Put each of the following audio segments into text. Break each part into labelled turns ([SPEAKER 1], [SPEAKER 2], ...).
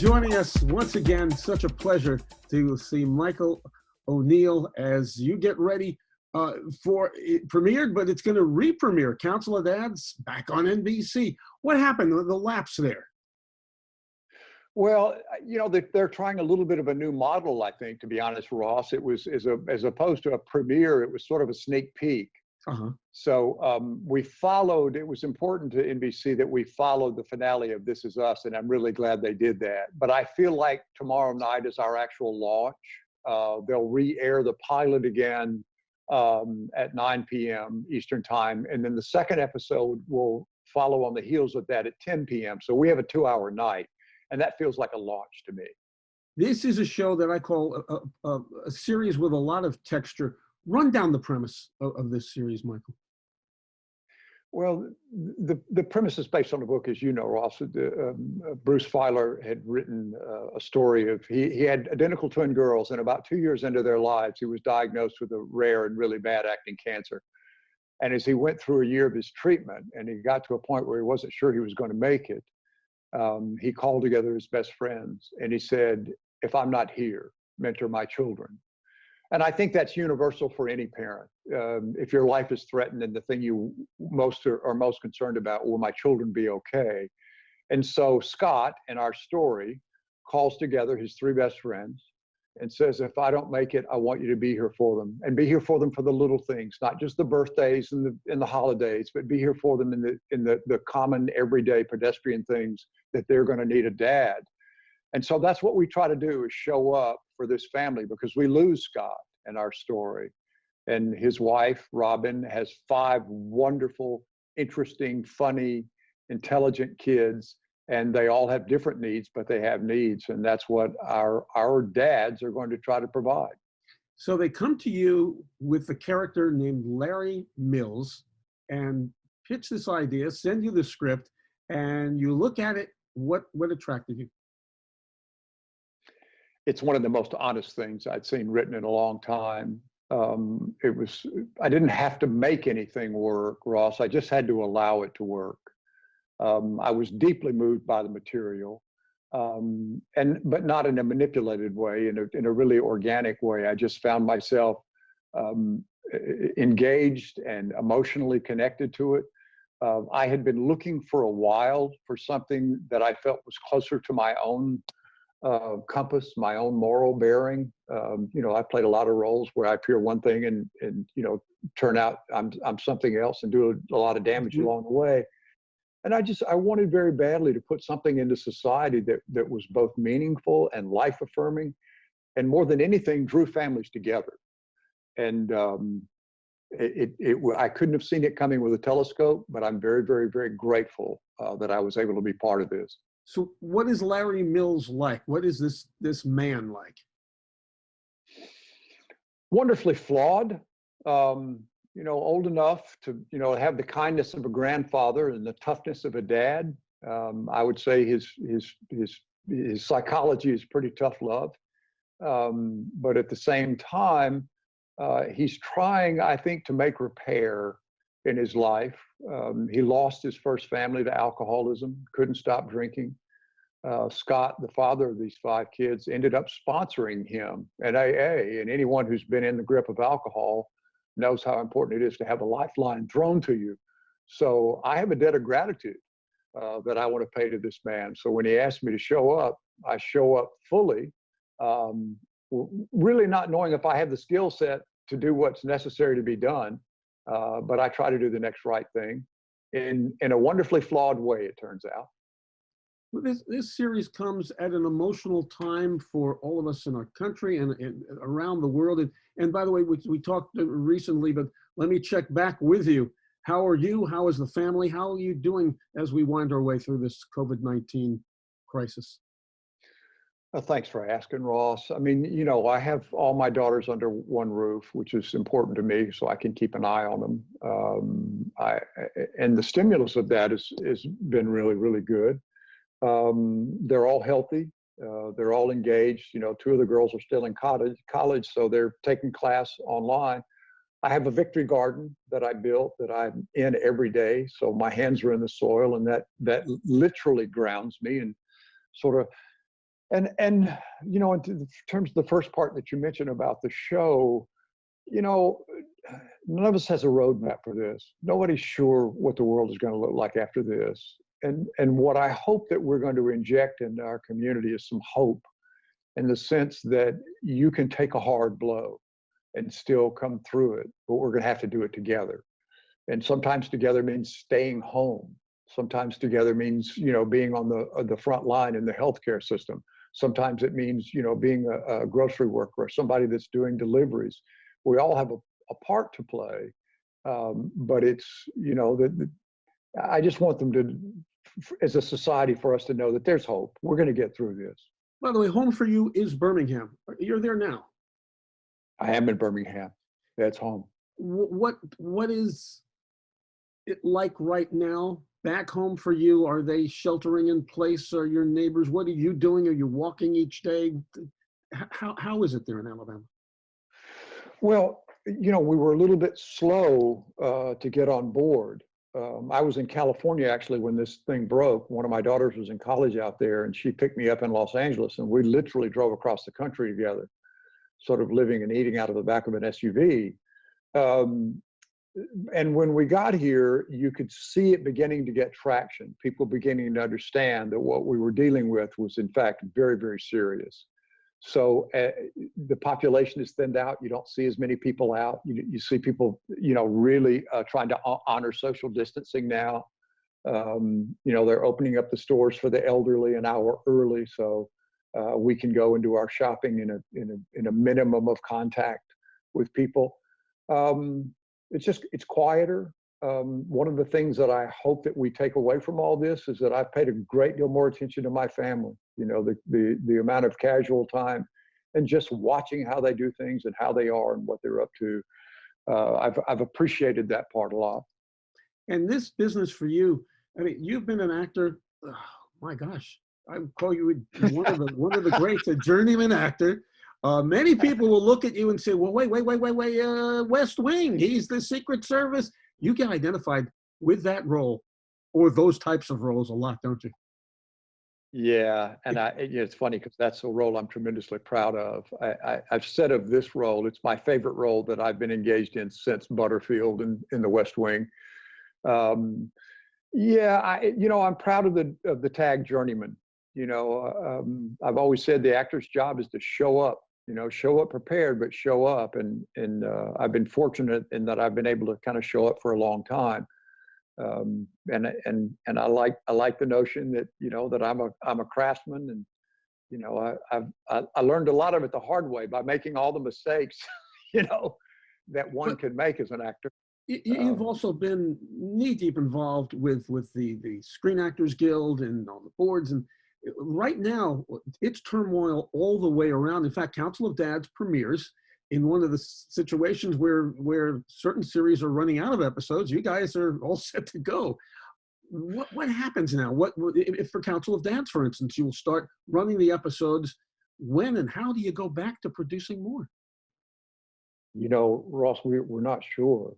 [SPEAKER 1] Joining us once again, such a pleasure to see Michael O'Neill as you get ready for it premiered, but it's going to re-premiere. Council of Dads back on NBC. What happened? The lapse there?
[SPEAKER 2] Well, they're trying a little bit of a new model, I think, to be honest, Ross. It was as opposed to a premiere, it was sort of a sneak peek. So we followed, it was important to NBC that we followed the finale of This Is Us, and I'm really glad they did that. But I feel like tomorrow night is our actual launch. They'll re-air the pilot again at 9 p.m. Eastern time, and then the second episode will follow on the heels of that at 10 p.m. So we have a 2-hour night, and that feels like a launch to me. This
[SPEAKER 1] is a show that I call a series with a lot of texture. Run down the premise of this series, Michael.
[SPEAKER 2] Well, the premise is based on a book, as you know, Ross. Bruce Feiler had written a story of, he had identical twin girls, and about 2 years into their lives, he was diagnosed with a rare and really bad acting cancer. And as he went through a year of his treatment, and he got to a point where he wasn't sure he was going to make it, he called together his best friends, and he said, "If I'm not here, mentor my children." And I think that's universal for any parent. If your life is threatened and the thing you are most concerned about, will my children be okay? And so Scott, in our story, calls together his 3 best friends and says, if I don't make it, I want you to be here for them, and be here for them for the little things, not just the birthdays and the holidays, but be here for them in the common everyday pedestrian things that they're going to need a dad. And so that's what we try to do, is show up for this family, because we lose Scott in our story. And his wife, Robin, has 5 wonderful, interesting, funny, intelligent kids, and they all have different needs, but they have needs. And that's what our dads are going to try to provide.
[SPEAKER 1] So they come to you with a character named Larry Mills and pitch this idea, send you the script, and you look at it. What attracted you?
[SPEAKER 2] It's one of the most honest things I'd seen written in a long time. I didn't have to make anything work, Ross. I just had to allow it to work. I was deeply moved by the material, but not in a manipulated way, in a really organic way. I just found myself engaged and emotionally connected to it. I had been looking for a while for something that I felt was closer to my own compass, my own moral bearing. I played a lot of roles where I appear one thing and turn out I'm something else and do a lot of damage along the way. And I wanted very badly to put something into society that was both meaningful and life affirming, and more than anything, drew families together. And I couldn't have seen it coming with a telescope, but I'm very, very, very grateful that I was able to be part of this.
[SPEAKER 1] So what is Larry Mills like? What is this man like?
[SPEAKER 2] Wonderfully flawed, old enough to, have the kindness of a grandfather and the toughness of a dad. I would say his psychology is pretty tough love. But at the same time, he's trying, I think, to make repair in his life. He lost his first family to alcoholism, couldn't stop drinking. Scott, the father of these 5 kids, ended up sponsoring him at AA, and anyone who's been in the grip of alcohol knows how important it is to have a lifeline thrown to you. So I have a debt of gratitude that I want to pay to this man. So when he asked me to show up, I show up fully, really not knowing if I have the skill set to do what's necessary to be done. But I try to do the next right thing in a wonderfully flawed way, it turns out.
[SPEAKER 1] Well, this series comes at an emotional time for all of us in our country and around the world. And by the way, we talked recently, but let me check back with you. How are you? How is the family? How are you doing as we wind our way through this COVID-19 crisis?
[SPEAKER 2] Thanks for asking, Ross. I mean, I have all my daughters under one roof, which is important to me, so I can keep an eye on them. And the stimulus of that has been really, really good. They're all healthy. They're all engaged. 2 of the girls are still in college, so they're taking class online. I have a victory garden that I built that I'm in every day, so my hands are in the soil, and that literally grounds me and sort of And you know, in terms of the first part that you mentioned about the show, you know, none of us has a roadmap for this. Nobody's sure what the world is going to look like after this. And what I hope that we're going to inject into our community is some hope, in the sense that you can take a hard blow and still come through it, but we're going to have to do it together. And sometimes together means staying home. Sometimes together means, you know, being on the front line in the healthcare system. Sometimes it means, you know, being a grocery worker or somebody that's doing deliveries. We all have a part to play, but it's, you know, I just want them to, as a society, for us to know that there's hope. We're going to get through this.
[SPEAKER 1] By the way, home for you is Birmingham. You're there now.
[SPEAKER 2] I am in Birmingham. That's home.
[SPEAKER 1] What is it like right now back home for you? Are they sheltering in place? Are your neighbors? What are you doing? Are you walking each day? How is it there in Alabama?
[SPEAKER 2] Well, you know, we were a little bit slow to get on board. I was in California actually when this thing broke. One of my daughters was in college out there, and she picked me up in Los Angeles, and we literally drove across the country together, sort of living and eating out of the back of an SUV. And when we got here, you could see it beginning to get traction, people beginning to understand that what we were dealing with was in fact very, very serious. So the population is thinned out. You don't see as many people out. You see people, you know, really trying to honor social distancing now. You know, they're opening up the stores for the elderly an hour early, so we can go and do our shopping in a minimum of contact with people. It's quieter. One of the things that I hope that we take away from all this is that I've paid a great deal more attention to my family. You know, the amount of casual time and just watching how they do things and how they are and what they're up to. I've appreciated that part a lot.
[SPEAKER 1] And this business for you, I mean, you've been an actor. Oh, my gosh, I would call you one of the greats, a journeyman actor. Many people will look at you and say, "Well, wait, West Wing. He's the Secret Service." You get identified with that role or those types of roles a lot, don't you?
[SPEAKER 2] Yeah, and it's funny because that's a role I'm tremendously proud of. I've said of this role, it's my favorite role that I've been engaged in since Butterfield in the West Wing. Yeah, you know, I'm proud of the tag journeyman. You know, I've always said the actor's job is to show up. You know, show up prepared, but show up. And I've been fortunate in that I've been able to kind of show up for a long time. And I like the notion that, you know, that I'm a craftsman, and you know, I learned a lot of it the hard way by making all the mistakes, you know, that one can make as an actor.
[SPEAKER 1] You've also been knee deep involved with the Screen Actors Guild and on the boards, and right now it's turmoil all the way around. In fact, Council of Dads premieres in one of the situations where certain series are running out of episodes. You guys are all set to go. What happens now? What if for Council of Dads, for instance, you will start running the episodes? When and how do you go back to producing more?
[SPEAKER 2] You know, Ross, we're not sure.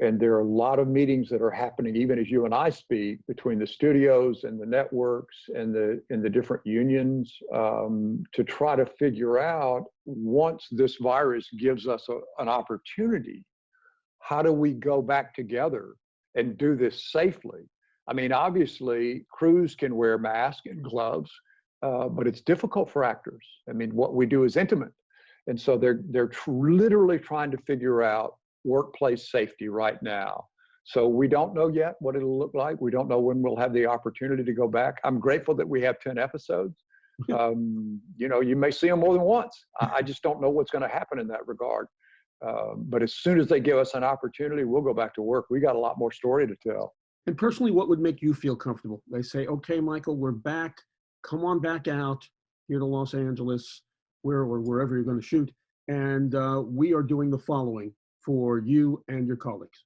[SPEAKER 2] And there are a lot of meetings that are happening, even as you and I speak, between the studios and the networks and the different unions, to try to figure out, once this virus gives us an opportunity, how do we go back together and do this safely? I mean, obviously, crews can wear masks and gloves, but it's difficult for actors. I mean, what we do is intimate. And so they're literally trying to figure out workplace safety right now. So we don't know yet what it'll look like. We don't know when we'll have the opportunity to go back. I'm grateful that we have 10 episodes. You know, you may see them more than once. I just don't know what's going to happen in that regard. But as soon as they give us an opportunity, we'll go back to work. We got a lot more story to tell.
[SPEAKER 1] And personally, what would make you feel comfortable? They say, "Okay, Michael, we're back. Come on back out here to Los Angeles, or wherever you're going to shoot, and we are doing the following for you and your colleagues."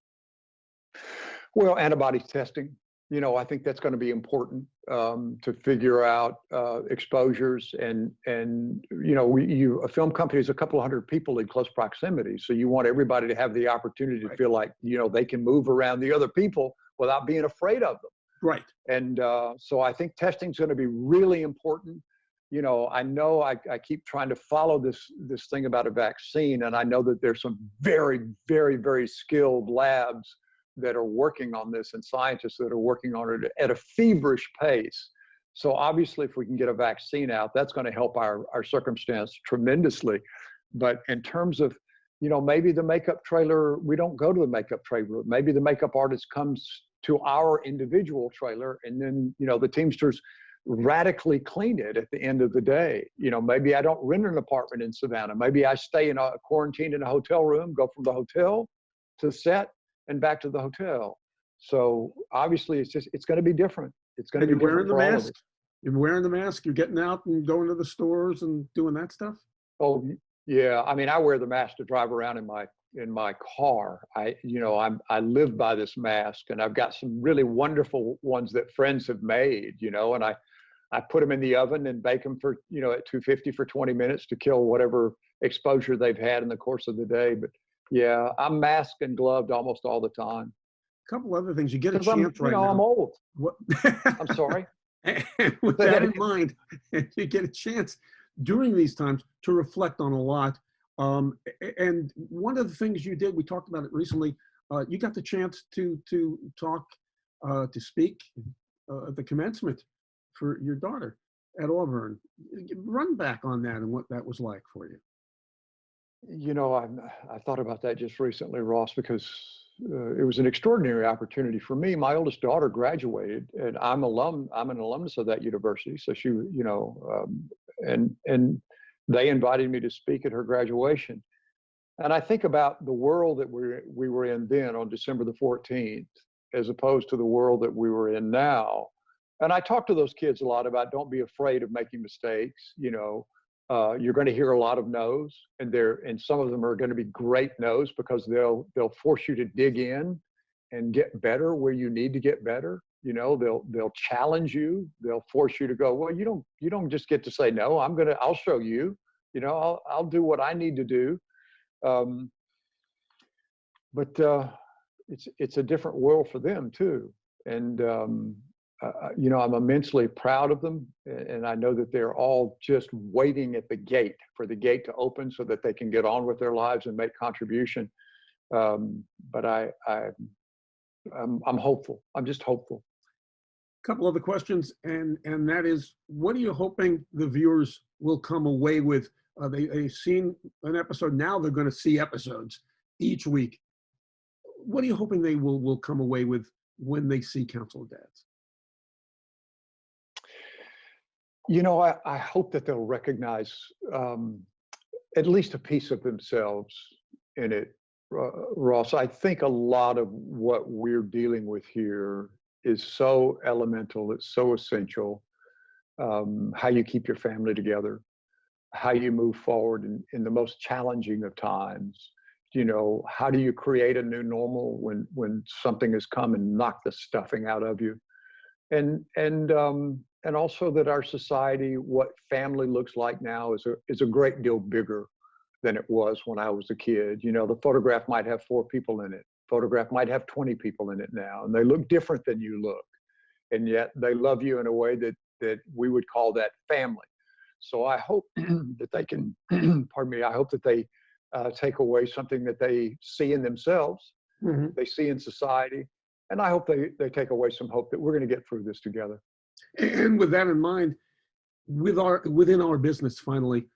[SPEAKER 2] Well, antibody testing. You know, I think that's going to be important to figure out exposures, and you know, a film company is a couple of hundred people in close proximity, so you want everybody to have the opportunity to feel like, you know, they can move around the other people without being afraid of them.
[SPEAKER 1] Right.
[SPEAKER 2] And so I think testing is going to be really important. I know I keep trying to follow this thing about a vaccine, and I know that there's some very, very, very skilled labs that are working on this and scientists that are working on it at a feverish pace. So obviously, if we can get a vaccine out, that's going to help our circumstance tremendously. But in terms of, maybe the makeup trailer, we don't go to the makeup trailer. Maybe the makeup artist comes to our individual trailer, and then, the Teamsters radically clean it at the end of the day. Maybe I don't rent an apartment in Savannah. Maybe I stay in a quarantine in a hotel room, go from the hotel to set and back to the hotel. So obviously it's going to be different. It's going to be different for all of us.
[SPEAKER 1] You're wearing the mask, you're getting out and going to the stores and doing that stuff?
[SPEAKER 2] Oh yeah. I mean, I wear the mask to drive around in my car. I live by this mask, and I've got some really wonderful ones that friends have made, and I put them in the oven and bake them for, at 250 for 20 minutes to kill whatever exposure they've had in the course of the day. But yeah, I'm masked and gloved almost all the time.
[SPEAKER 1] A couple other things. You get a chance right now.
[SPEAKER 2] I'm old.
[SPEAKER 1] What?
[SPEAKER 2] I'm sorry.
[SPEAKER 1] And with that in mind, you get a chance during these times to reflect on a lot. And one of the things you did, we talked about it recently, you got the chance to talk, to speak at the commencement for your daughter at Auburn. Run back on that and what that was like for you.
[SPEAKER 2] I thought about that just recently, Ross, because it was an extraordinary opportunity for me. My oldest daughter graduated, and I'm an alumnus of that university. So she, and they invited me to speak at her graduation. And I think about the world that we were in then on December the 14th, as opposed to the world that we were in now. And I talk to those kids a lot about don't be afraid of making mistakes. You're going to hear a lot of no's, and some of them are going to be great no's because they'll force you to dig in and get better where you need to get better. They'll challenge you. They'll force you to go, well, you don't just get to say no. I'll show you. I'll do what I need to do. But it's a different world for them too. And I'm immensely proud of them, and I know that they're all just waiting at the gate for the gate to open so that they can get on with their lives and make contribution. But I'm hopeful. I'm just hopeful.
[SPEAKER 1] A couple other questions, and that is, what are you hoping the viewers will come away with? They've seen an episode. Now they're going to see episodes each week. What are you hoping they will come away with when they see Council of Dads?
[SPEAKER 2] I hope that they'll recognize at least a piece of themselves in it, Ross. I think a lot of what we're dealing with here is so elemental, it's so essential. How you keep your family together, how you move forward in the most challenging of times. How do you create a new normal when something has come and knocked the stuffing out of you? And also that our society, what family looks like now is a great deal bigger than it was when I was a kid. The photograph might have 4 people in it. Photograph might have 20 people in it now, and they look different than you look. And yet they love you in a way that we would call that family. So I hope that they can, pardon me, I hope that they take away something that they see in themselves, mm-hmm. they see in society. And I hope they take away some hope that we're going to get through this together.
[SPEAKER 1] And with that in mind, within our business, finally,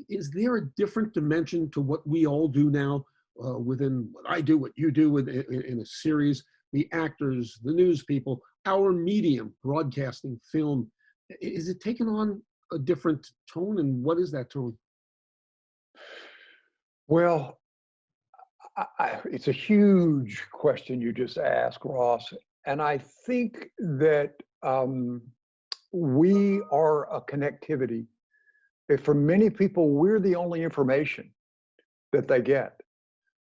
[SPEAKER 1] is there a different dimension to what we all do now within what I do, what you do in a series, the actors, the news people, our medium, broadcasting, film? Is it taking on a different tone, and what is that tone?
[SPEAKER 2] Well, it's a huge question you just asked, Ross. And I think that we are a connectivity. For many people, we're the only information that they get.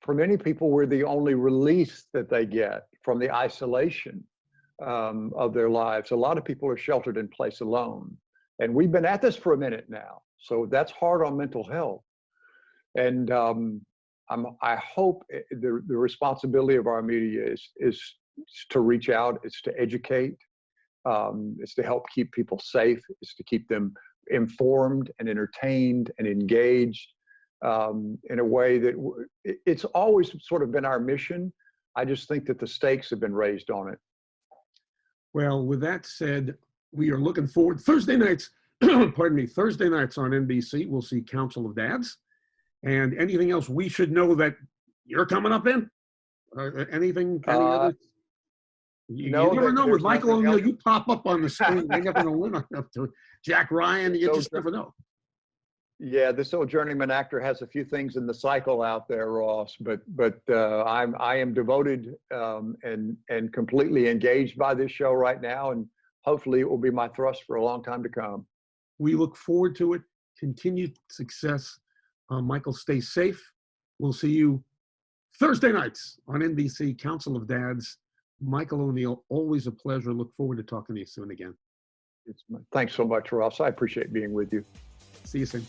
[SPEAKER 2] For many people, we're the only release that they get from the isolation of their lives. A lot of people are sheltered in place alone. And we've been at this for a minute now. So that's hard on mental health. And I hope the responsibility of our media is to reach out, it's to educate, It's to help keep people safe. It's to keep them informed and entertained and engaged in a way that it's always sort of been our mission. I just think that the stakes have been raised on it.
[SPEAKER 1] Well, with that said, we are looking forward. Thursday nights, pardon me, Thursday nights on NBC, we'll see Council of Dads. And anything else we should know that you're coming up in? Anything? Any other? You never know with Michael O'Neill. You pop up on the screen. They never know when up to Jack Ryan. You just never know.
[SPEAKER 2] Yeah, this old journeyman actor has a few things in the cycle out there, Ross. But I am devoted and completely engaged by this show right now, and hopefully it will be my thrust for a long time to come. We
[SPEAKER 1] look forward to it. Continued success. Michael, stay safe. We'll see you Thursday nights on NBC, Council of Dads. Michael O'Neill, always a pleasure. Look forward to talking to you soon again.
[SPEAKER 2] Thanks so much, Ross. I appreciate being with you.
[SPEAKER 1] See you soon.